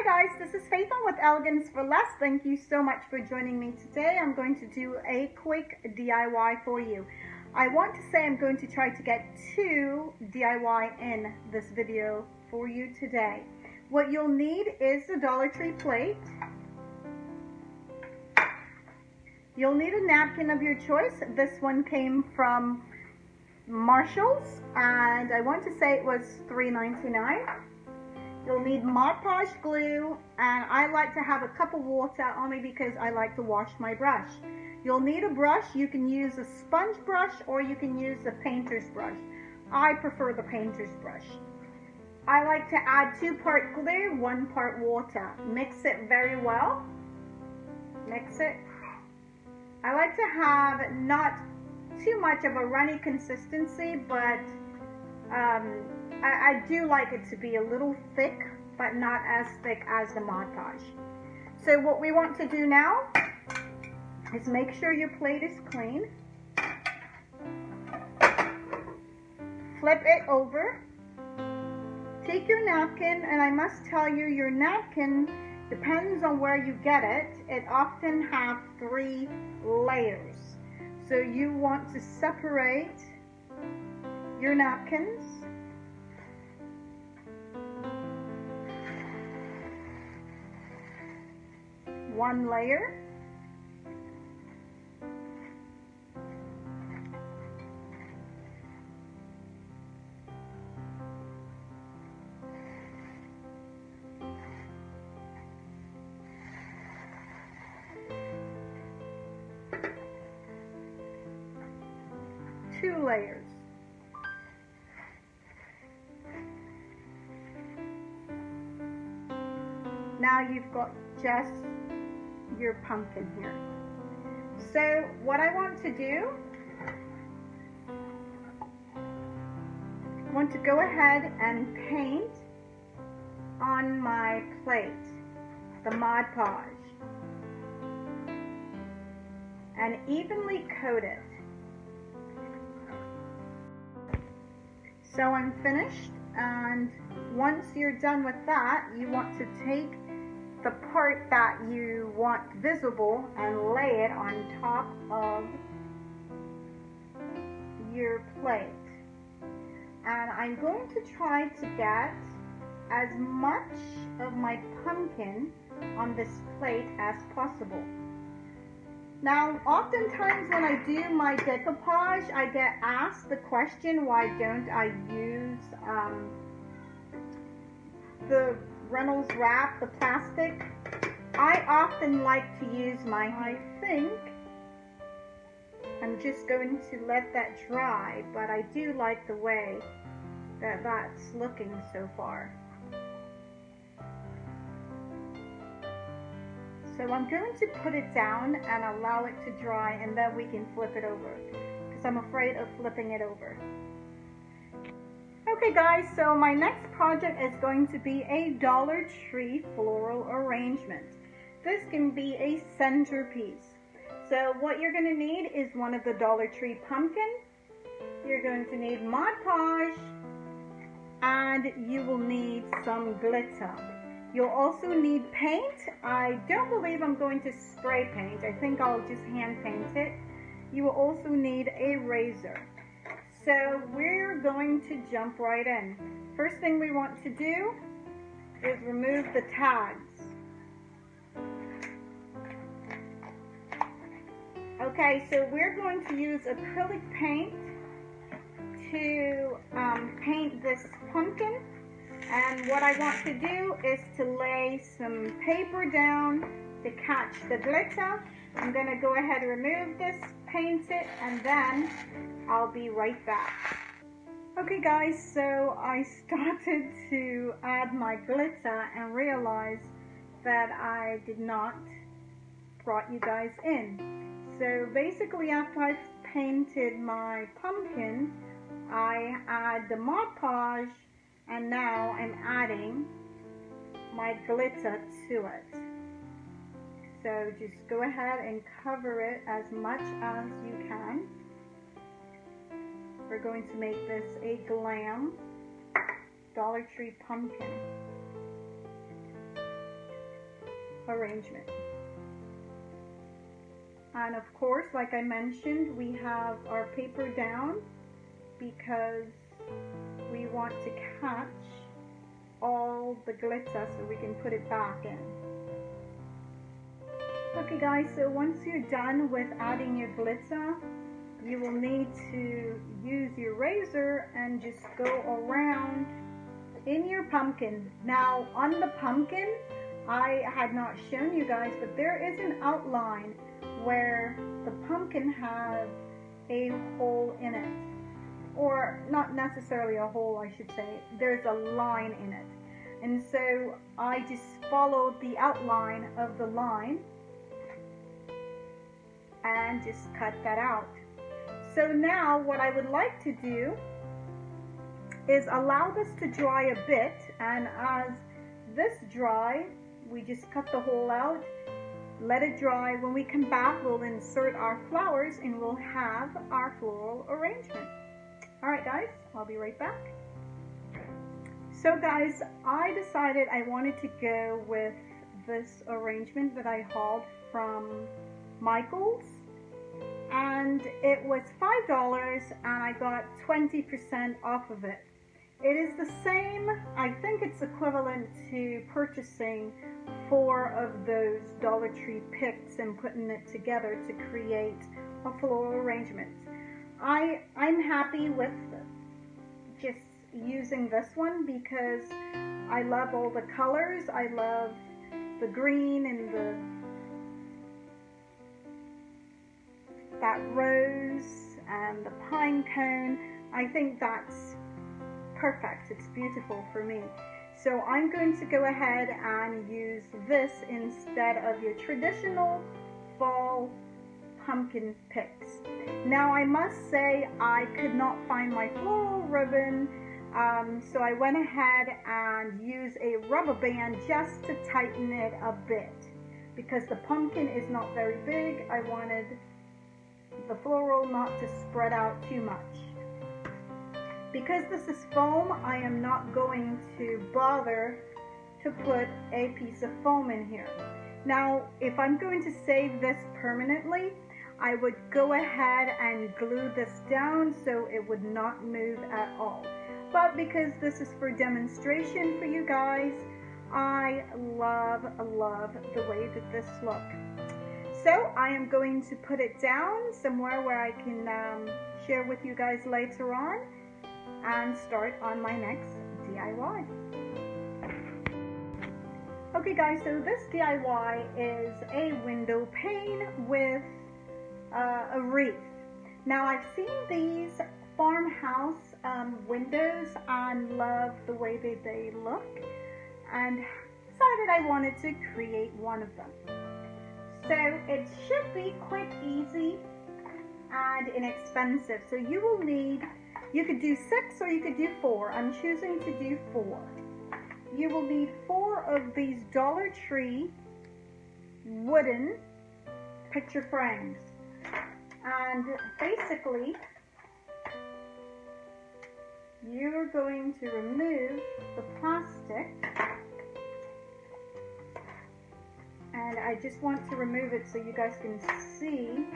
guys, this is Faithlyn with Elegance for Less. Thank you so much for joining me today. I'm going to do a quick DIY for you. I want to say I'm going to try to get 2 DIY in this video for you today. What you'll need is a Dollar Tree plate. You'll need a napkin of your choice. This one came from Marshall's and I want to say it was $3.99. You'll need Mod Podge glue, and I like to have a cup of water only because I like to wash my brush. You'll need a brush. You can use a sponge brush or you can use a painter's brush. I prefer the painter's brush. I like to add 2 part glue, 1 part water. Mix it very well. Mix it. I like to have not too much of a runny consistency, but I do like it to be a little thick, but not as thick as the Mod Podge. So what we want to do now is make sure your plate is clean. Flip it over. Take your napkin, and I must tell you, your napkin depends on where you get it. It often has 3 layers. So you want to separate your napkins. One layer. Two layers. Now you've got just your pumpkin here. So what I want to do, I want to go ahead and paint on my plate the Mod Podge and evenly coat it. So I'm finished, and once you're done with that, you want to take the part that you want visible and lay it on top of your plate. And I'm going to try to get as much of my pumpkin on this plate as possible. Now, oftentimes when I do my decoupage, I get asked the question, why don't I use the Reynolds wrap, the plastic? I often like to use I think I'm just going to let that dry, but I do like the way that that's looking so far. So I'm going to put it down and allow it to dry, and then we can flip it over, because I'm afraid of flipping it over. Okay guys, so my next project is going to be a Dollar Tree floral arrangement. This can be a centerpiece. So what you're going to need is one of the Dollar Tree pumpkin. You're going to need Mod Podge, and you will need some glitter. You'll also need paint. I don't believe I'm going to spray paint. I think I'll just hand paint it. You will also need a razor. So we're going to jump right in. First thing we want to do is remove the tags. Okay, so we're going to use acrylic paint to paint this pumpkin. And what I want to do is to lay some paper down to catch the glitter. I'm going to go ahead and remove this, paint it, and then I'll be right back. Okay guys, so I started to add my glitter and realized that I did not brought you guys in. So basically, after I've painted my pumpkin, I add the Mod Podge, and now I'm adding my glitter to it. So just go ahead and cover it as much as you can. We're going to make this a Glam Dollar Tree pumpkin. arrangement. And of course, like I mentioned, we have our paper down because we want to catch all the glitter so we can put it back in. Okay guys, so once you're done with adding your glitter, you will need to use your razor and just go around in your pumpkin. Now on the pumpkin, I had not shown you guys, but there is an outline where the pumpkin has a hole in it. Or not necessarily a hole, I should say. There's a line in it. And so I just followed the outline of the line and just cut that out. So now what I would like to do is allow this to dry a bit, and as this dry, we just cut the hole out, let it dry. When we come back, we'll insert our flowers and we'll have our floral arrangement. Alright guys, I'll be right back. So guys, I decided I wanted to go with this arrangement that I hauled from Michael's, and it was $5 and I got 20% off of it. It is the same, I think it's equivalent to purchasing 4 of those Dollar Tree picks and putting it together to create a floral arrangement. I'm happy with just using this one because I love all the colors. I love the green and that rose and the pine cone. I think that's perfect. It's beautiful for me. So I'm going to go ahead and use this instead of your traditional fall pumpkin picks. Now I must say I could not find my floral ribbon, so I went ahead and used a rubber band just to tighten it a bit because the pumpkin is not very big. I wanted the floral not to spread out too much. Because this is foam, I am not going to bother to put a piece of foam in here. Now, if I'm going to save this permanently, I would go ahead and glue this down so it would not move at all. But because this is for demonstration for you guys, I love the way that this looks. So I am going to put it down somewhere where I can share with you guys later on and start on my next DIY. Okay guys, so this DIY is a window pane with a wreath. Now I've seen these farmhouse windows and love the way that they look, and decided I wanted to create one of them. So it should be quick, easy, and inexpensive. So you will need, you could do 6 or you could do 4. I'm choosing to do 4. You will need 4 of these Dollar Tree wooden picture frames. And basically, you're going to remove the plastic. And I just want to remove it so you guys can see,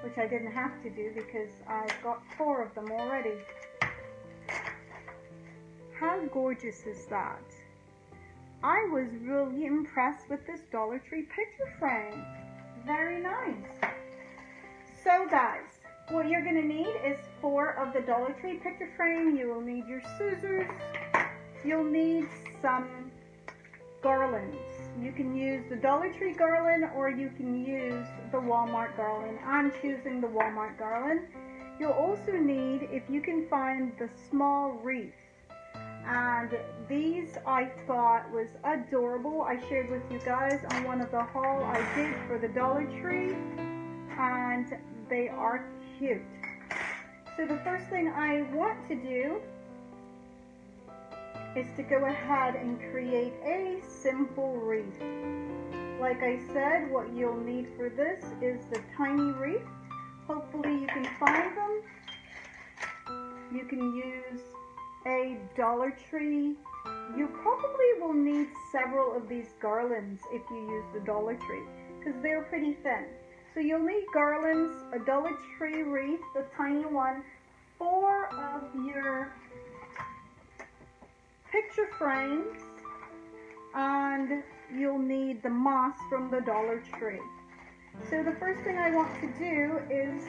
which I didn't have to do because I've got 4 of them already. How gorgeous is that? I was really impressed with this Dollar Tree picture frame. Very nice. So guys, what you're going to need is 4 of the Dollar Tree picture frame. You will need your scissors. You'll need some garlands. You can use the Dollar Tree garland or you can use the Walmart garland. I'm choosing the Walmart garland. You'll also need, if you can find, the small wreath. And these I thought was adorable. I shared with you guys on one of the haul I did for the Dollar Tree, and they are cute. So the first thing I want to do is to go ahead and create a simple wreath. Like I said, what you'll need for this is the tiny wreath. Hopefully you can find them. You can use a Dollar Tree you probably will need several of these garlands if you use the Dollar Tree, because they're pretty thin. So you'll need garlands, a Dollar Tree wreath, the tiny one, 4 of your picture frames, and you'll need the moss from the Dollar Tree. So the first thing I want to do is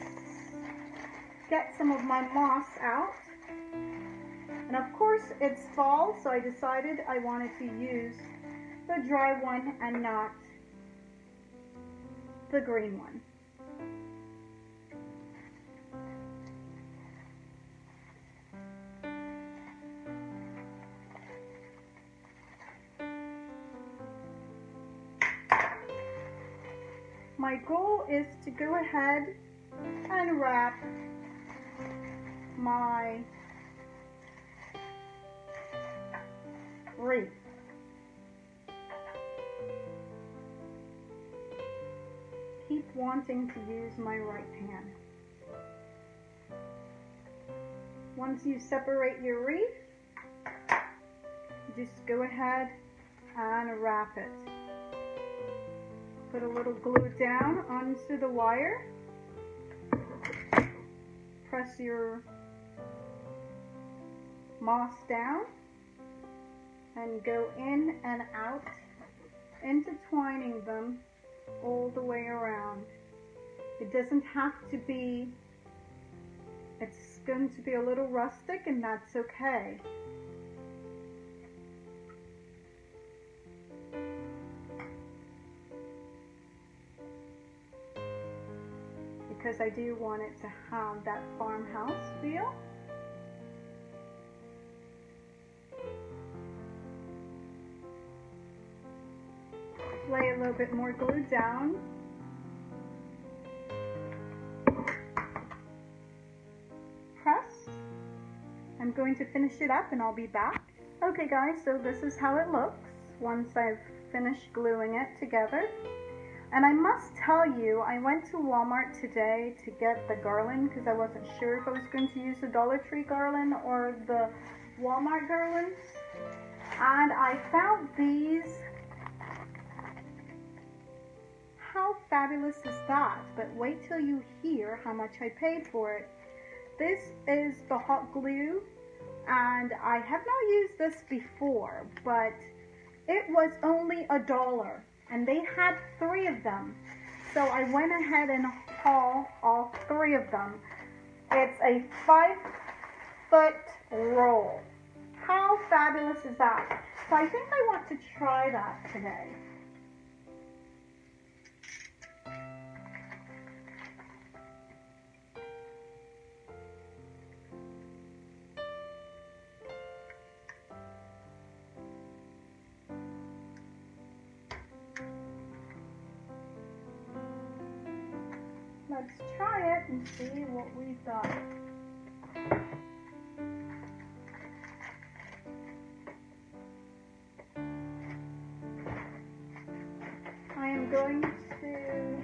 get some of my moss out. And of course it's fall, so I decided I wanted to use the dry one and not the green one. My goal is to go ahead and wrap my wreath. Keep wanting to use my right hand. Once you separate your wreath, just go ahead and wrap it. Put a little glue down onto the wire. Press your moss down and go in and out, intertwining them all the way around. It doesn't have to be, it's going to be a little rustic, and that's okay. Because I do want it to have that farmhouse feel. Lay a little bit more glue down. Press. I'm going to finish it up and I'll be back. Okay guys, so this is how it looks once I've finished gluing it together. And I must tell you, I went to Walmart today to get the garland because I wasn't sure if I was going to use the Dollar Tree garland or the Walmart garlands. And I found these. How fabulous is that? But wait till you hear how much I paid for it. This is the hot glue, and I have not used this before, but it was only $1, and they had 3 of them. So I went ahead and hauled all 3 of them. It's a 5-foot roll. How fabulous is that? So I think I want to try that today. Let's try it and see what we've got. I am going to,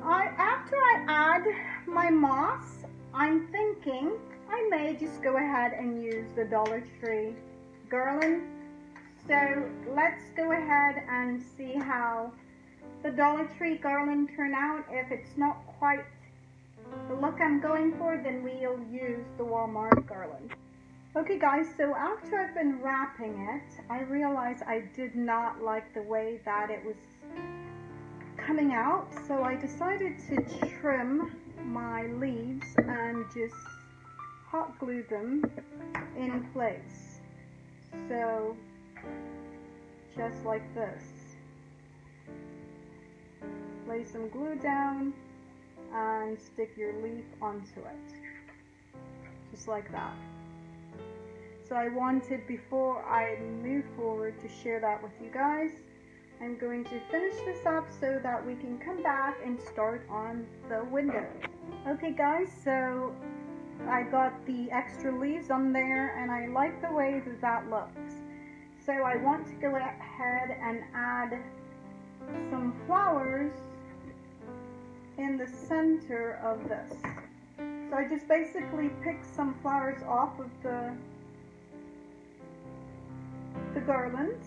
after I add my moss, I'm thinking I may just go ahead and use the Dollar Tree garland. So let's go ahead and see how the Dollar Tree garland turn out. If it's not quite the look I'm going for, then we'll use the Walmart garland. Okay guys, so after I've been wrapping it, I realized I did not like the way that it was coming out, so I decided to trim my leaves and just hot glue them in place. So just like this. Lay some glue down and stick your leaf onto it, just like that. So I wanted, before I move forward, to share that with you guys. I'm going to finish this up so that we can come back and start on the window. Okay guys, so I got the extra leaves on there and I like the way that that looks. So I want to go ahead and add some flowers in the center of this. So I just basically picked some flowers off of the the garlands,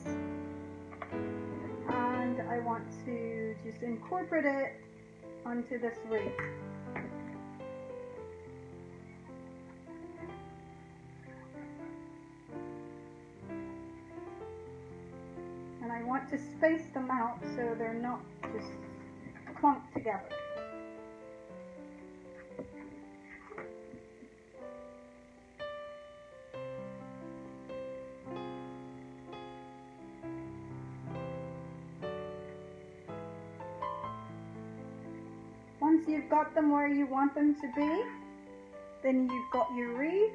and I want to just incorporate it onto this wreath. And I want to space them out so they're not just clumped together. Once you've got them where you want them to be, then you've got your wreath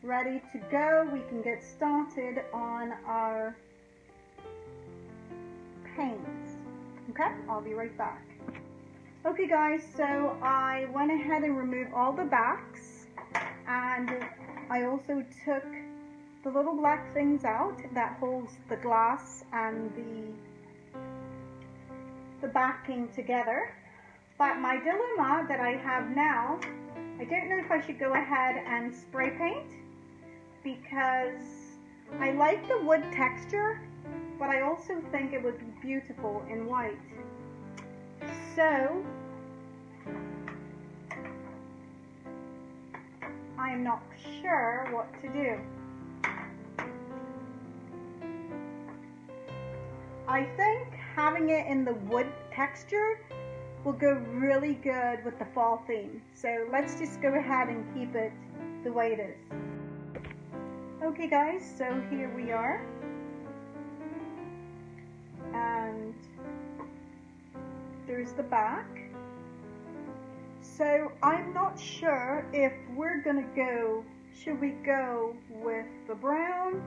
ready to go. We can get started on our paints. Okay, I'll be right back. Okay guys, so I went ahead and removed all the backs, and I also took the little black things out that holds the glass and the backing together. But my dilemma that I have now, I don't know if I should go ahead and spray paint, because I like the wood texture, but I also think it would be beautiful in white. So I'm not sure what to do. I think having it in the wood texture will go really good with the fall theme. So let's just go ahead and keep it the way it is. Okay guys, so here we are. And there's the back. So I'm not sure if we're gonna go, should we go with the brown,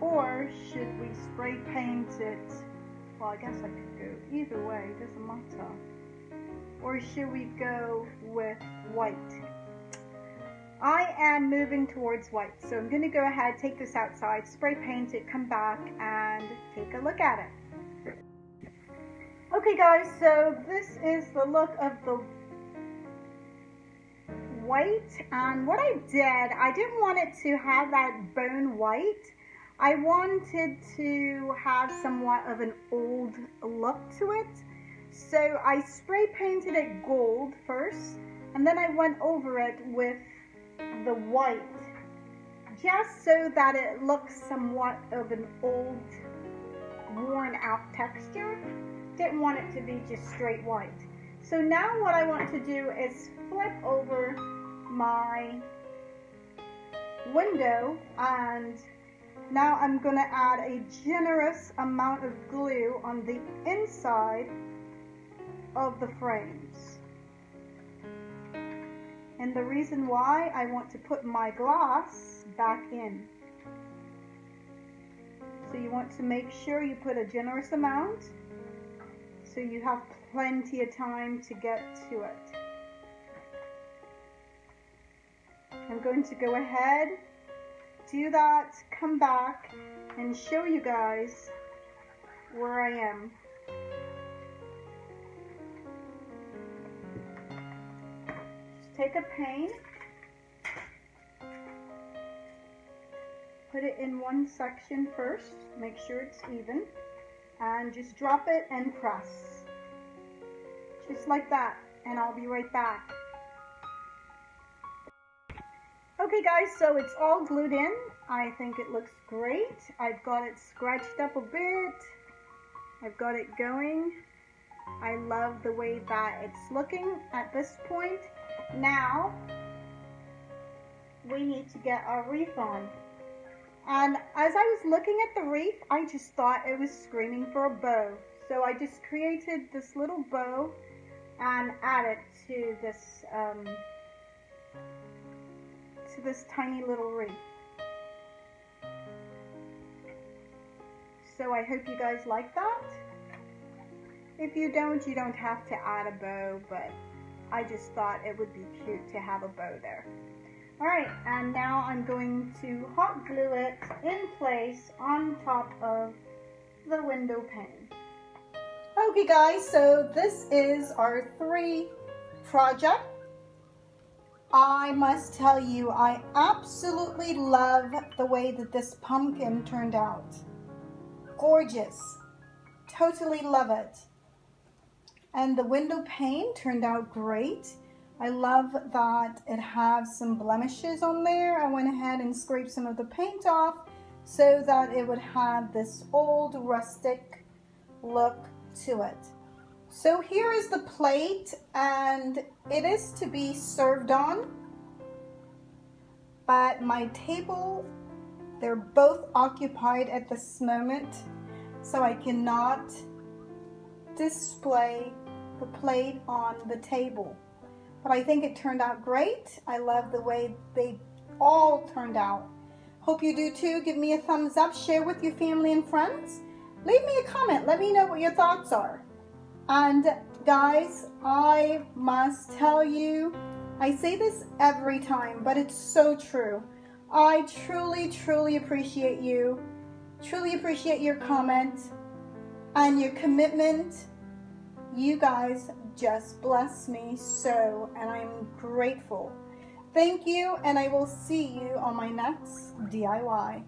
or should we spray paint it? Well, I guess I could go either way, it doesn't matter. Or should we go with white? I am moving towards white, so I'm going to go ahead, take this outside, spray paint it, come back and take a look at it. Okay guys, so this is the look of the white, and what I did, I didn't want it to have that bone white. I wanted to have somewhat of an old look to it, so I spray painted it gold first, and then I went over it with the white, just so that it looks somewhat of an old, worn out texture. Didn't want it to be just straight white. So now what I want to do is flip over my window, and now I'm going to add a generous amount of glue on the inside of the frames. And the reason why, I want to put my glass back in. So you want to make sure you put a generous amount so you have plenty of time to get to it. I'm going to go ahead, do that, come back, and show you guys where I am. Just take a paint, put it in one section first, make sure it's even, and just drop it and press. Just like that, and I'll be right back. Okay guys, so it's all glued in. I think it looks great. I've got it scratched up a bit. I've got it going. I love the way that it's looking at this point. Now, we need to get our wreath on. And as I was looking at the wreath, I just thought it was screaming for a bow. So I just created this little bow and added to this tiny little wreath. So I hope you guys like that. If you don't, you don't have to add a bow, but I just thought it would be cute to have a bow there. Alright, and now I'm going to hot glue it in place on top of the window pane. Okay guys, so this is our 3 project. I must tell you, I absolutely love the way that this pumpkin turned out. Gorgeous. Totally love it. And the window pane turned out great. I love that it has some blemishes on there. I went ahead and scraped some of the paint off so that it would have this old rustic look to it. So here is the plate, and it is to be served on, but my table, they're both occupied at this moment, so I cannot display the plate on the table. But I think it turned out great. I love the way they all turned out. Hope you do too. Give me a thumbs up, share with your family and friends. Leave me a comment, let me know what your thoughts are. And guys, I must tell you, I say this every time, but it's so true. I truly appreciate you. Truly appreciate your comment and your commitment. You guys just bless me so, and I'm grateful. Thank you, and I will see you on my next DIY.